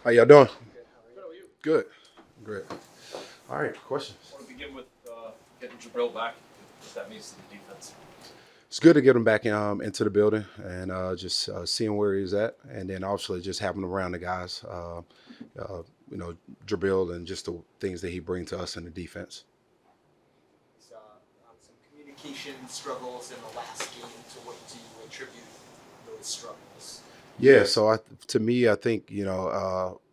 How y'all doing? Good, how are you? Good. Great. All right. Questions. I want to begin with getting Jabril back, what that means to the defense. It's good to get him back into the building and just seeing where he's at, and then obviously just having him around the guys, uh, Jabril, and just the things that he brings to us in the defense. Some communication struggles in the last game. To what do you attribute those struggles? Yeah. So to me, I think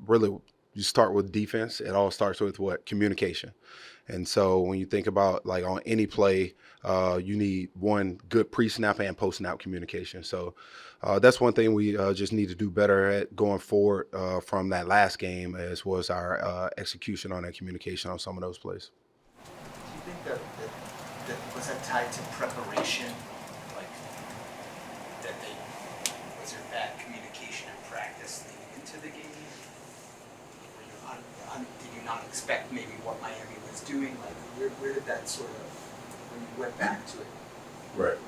really you start with defense. It all starts with what communication. And so when you think about like on any play, you need one good pre-snap and post-snap communication. So that's one thing we just need to do better at going forward from that last game, as was our execution on that communication on some of those plays. Do you think that was that tied to preparation? Like that they was there bad communication and practice leading into the game? Did you not expect maybe what Miami was doing? Like where did that sort of when you went back to it? Right.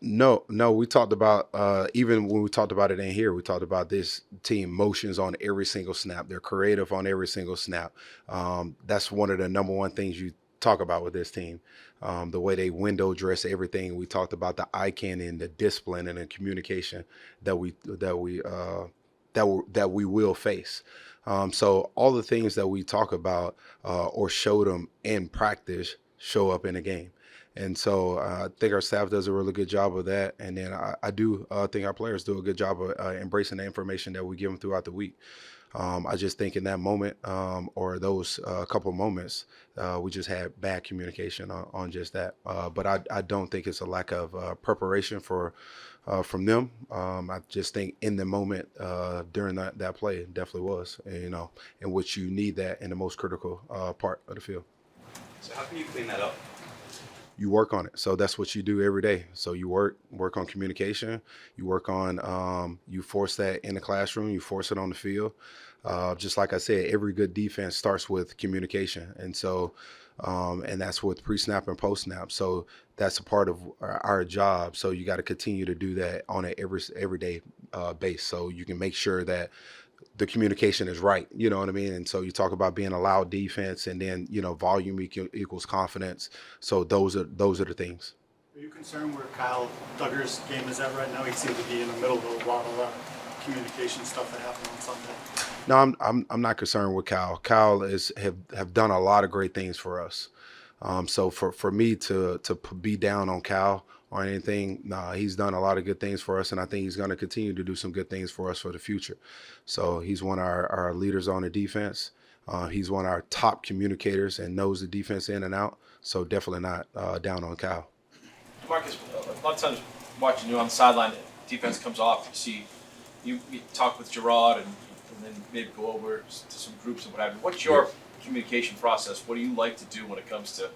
No. We talked about even when we talked about it in here, we talked about this team motions on every single snap. They're creative on every single snap. That's one of the number one things you talk about with this team. The way they window dress everything. We talked about the eye candy and the discipline and the communication that we will face. So all the things that we talk about or show them in practice show up in a game. And so I think our staff does a really good job of that. And then I do think our players do a good job of embracing the information that we give them throughout the week. I just think in that moment or those couple moments, we just had bad communication on just that. But I don't think it's a lack of preparation from them. I just think in the moment during that play, it definitely was, in which you need that in the most critical part of the field. So how can you clean that up? You work on it. So that's what you do every day. So you work on communication. You work on you force that in the classroom. You force it on the field. Just like I said, every good defense starts with communication, and so and that's with pre-snap and post-snap. So that's a part of our job. So you got to continue to do that on an everyday base. So you can make sure that the communication is right. You know what I mean? And so you talk about being a loud defense, and then volume equals confidence. So those are the things. Are you concerned where Kyle Duggar's game is at right now? He seemed to be in the middle of a lot of communication stuff that happened on Sunday. No, I'm not concerned with Kyle. Kyle have done a lot of great things for us. So for me to be down on Kyle or anything, nah, he's done a lot of good things for us, and I think he's going to continue to do some good things for us for the future. So he's one of our leaders on the defense. He's one of our top communicators and knows the defense in and out. So definitely not down on Kyle. DeMarcus, a lot of times watching you on the sideline, defense comes off, you see you talk with Gerard and then maybe go over to some groups and what have you. What's your communication process? What do you like to do when it comes to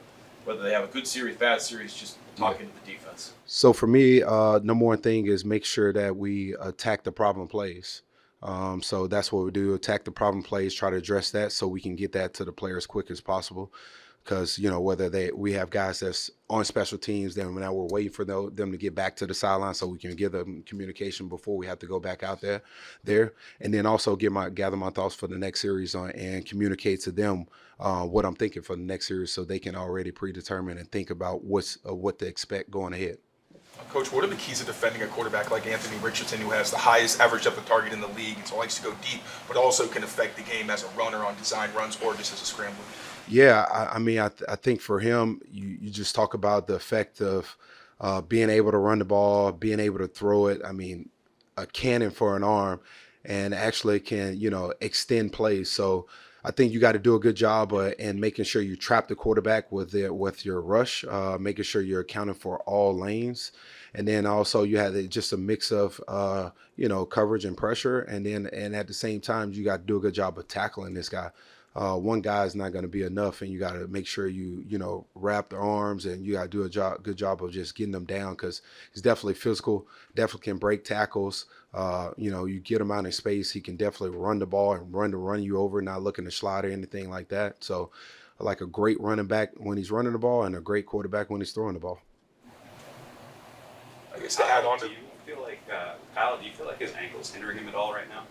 whether they have a good series, bad series, just talking to the defense? So for me, number one thing is make sure that we attack the problem plays. So that's what we do: attack the problem plays, try to address that, so we can get that to the player as quick as possible. Because whether we have guys that's on special teams, then now we're waiting for them to get back to the sideline so we can give them communication before we have to go back out there, and then also gather my thoughts for the next series and communicate to them what I'm thinking for the next series, so they can already predetermine and think about what to expect going ahead. Coach, what are the keys to defending a quarterback like Anthony Richardson, who has the highest average depth of target in the league and so likes to go deep, but also can affect the game as a runner on design runs or just as a scrambler? Yeah, I mean, I think for him, you just talk about the effect of being able to run the ball, being able to throw it. I mean, a cannon for an arm, and actually can extend plays. So I think you got to do a good job in making sure you trap the quarterback with your rush, making sure you're accounting for all lanes, and then also you have just a mix of coverage and pressure, and at the same time you got to do a good job of tackling this guy. One guy is not going to be enough, and you got to make sure you wrap their arms, and you got to do a good job of just getting them down, because he's definitely physical, definitely can break tackles. You get him out in space, he can definitely run the ball and run you over, not looking to slide or anything like that. So, like a great running back when he's running the ball, and a great quarterback when he's throwing the ball. I guess to add on Do to you feel like Kyle? Do you feel like his ankle's hindering him at all right now?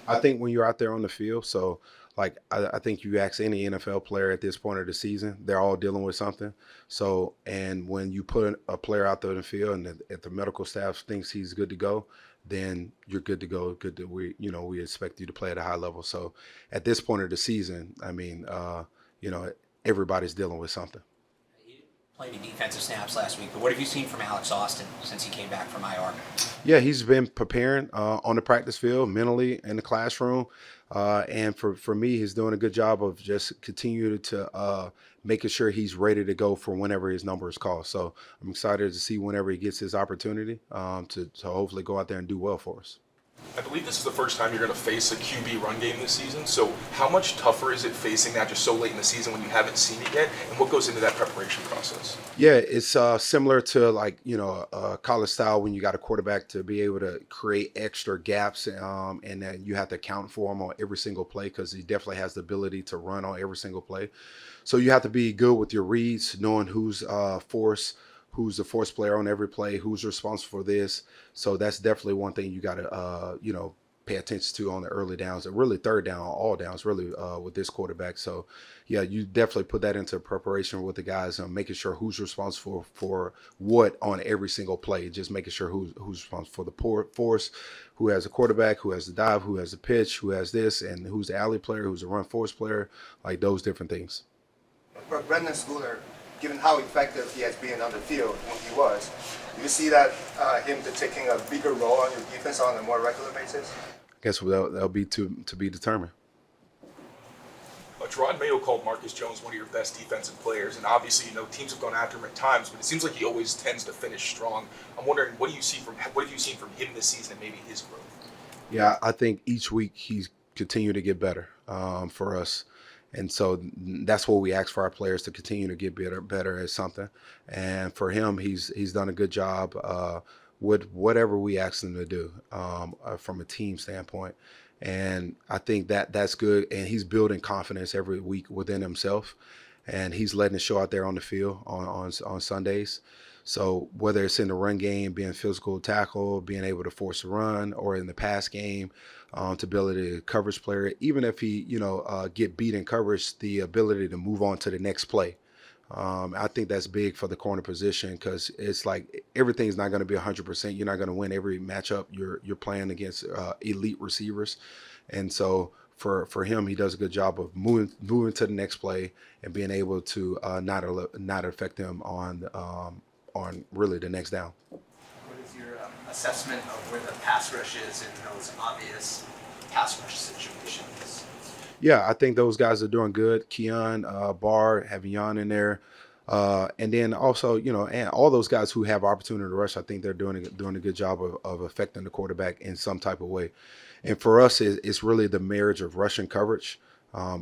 I think when you're out there on the field, so like I think you ask any NFL player at this point of the season, they're all dealing with something. So, and when you put a player out there in the field, and if the medical staff thinks he's good to go, then you're good to go. Good to we expect you to play at a high level. So, at this point of the season, I mean, everybody's dealing with something. He played any defensive snaps last week, but what have you seen from Alex Austin since he came back from IR? Yeah, he's been preparing on the practice field, mentally in the classroom, and for me, he's doing a good job of just continuing to making sure he's ready to go for whenever his number is called. So I'm excited to see whenever he gets his opportunity to hopefully go out there and do well for us. I believe this is the first time you're going to face a QB run game this season. So how much tougher is it facing that just so late in the season when you haven't seen it yet? And what goes into that preparation process? Yeah, it's similar to like college style when you got a quarterback to be able to create extra gaps, and then you have to account for him on every single play because he definitely has the ability to run on every single play. So you have to be good with your reads, knowing who's the force player on every play, who's responsible for this. So that's definitely one thing you got to, pay attention to on the early downs and really third down, all downs really with this quarterback. So, yeah, you definitely put that into preparation with the guys, making sure who's responsible for what on every single play, just making sure who's responsible for the force, who has a quarterback, who has the dive, who has the pitch, who has this, and who's the alley player, who's the run force player, like those different things. But Brendan Schooler, given how effective he has been on the field when he was, do you see that him taking a bigger role on your defense on a more regular basis? I guess that'll be to be determined. Gerard Mayo called Marcus Jones one of your best defensive players, and obviously, teams have gone after him at times, but it seems like he always tends to finish strong. I'm wondering, what have you seen from him this season and maybe his growth? Yeah, I think each week he's continued to get better for us. And so that's what we ask for our players, to continue to get better at something. And for him, he's done a good job with whatever we ask him to do from a team standpoint. And I think that's good. And he's building confidence every week within himself. And he's letting it show out there on the field on Sundays. So whether it's in the run game, being physical tackle, being able to force a run, or in the pass game, to ability to coverage player, even if he, get beat in coverage, the ability to move on to the next play. I think that's big for the corner position because it's like everything's not going to be 100%. You're not going to win every matchup you're playing against elite receivers. And so for him, he does a good job of moving to the next play and being able to not affect him on really the next down. What is your assessment of where the pass rush is in those obvious pass rush situations? Yeah, I think those guys are doing good. Keon, Barr, having Jan in there. And then also, and all those guys who have opportunity to rush, I think they're doing a good job of affecting the quarterback in some type of way. And for us, it's really the marriage of rush and coverage.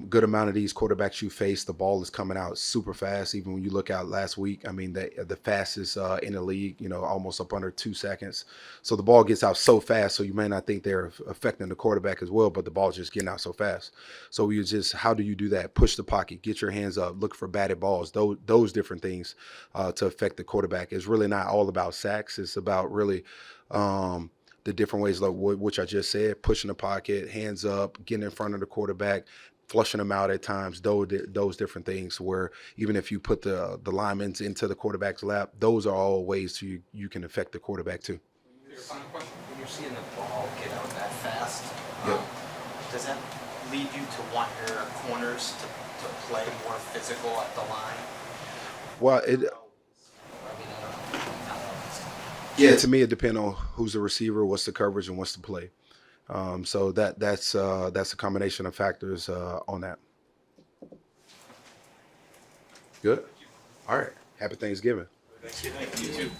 Good amount of these quarterbacks you face, the ball is coming out super fast. Even when you look out last week, I mean, the fastest in the league, almost up under 2 seconds. So the ball gets out so fast, so you may not think they're affecting the quarterback as well, but the ball's just getting out so fast. So how do you do that? Push the pocket, get your hands up, look for batted balls, those different things to affect the quarterback. It's really not all about sacks. It's about really the different ways, like which I just said, pushing the pocket, hands up, getting in front of the quarterback, flushing them out at times, those different things where even if you put the linemen into the quarterback's lap, those are all ways you can affect the quarterback too. When you're seeing the ball get out that fast, Yep. does that lead you to want your corners to play more physical at the line? Well, yeah, to me, it depends on who's the receiver, what's the coverage, and what's the play. So that's a combination of factors on that. Good. All right. Happy Thanksgiving. Thank you. You too.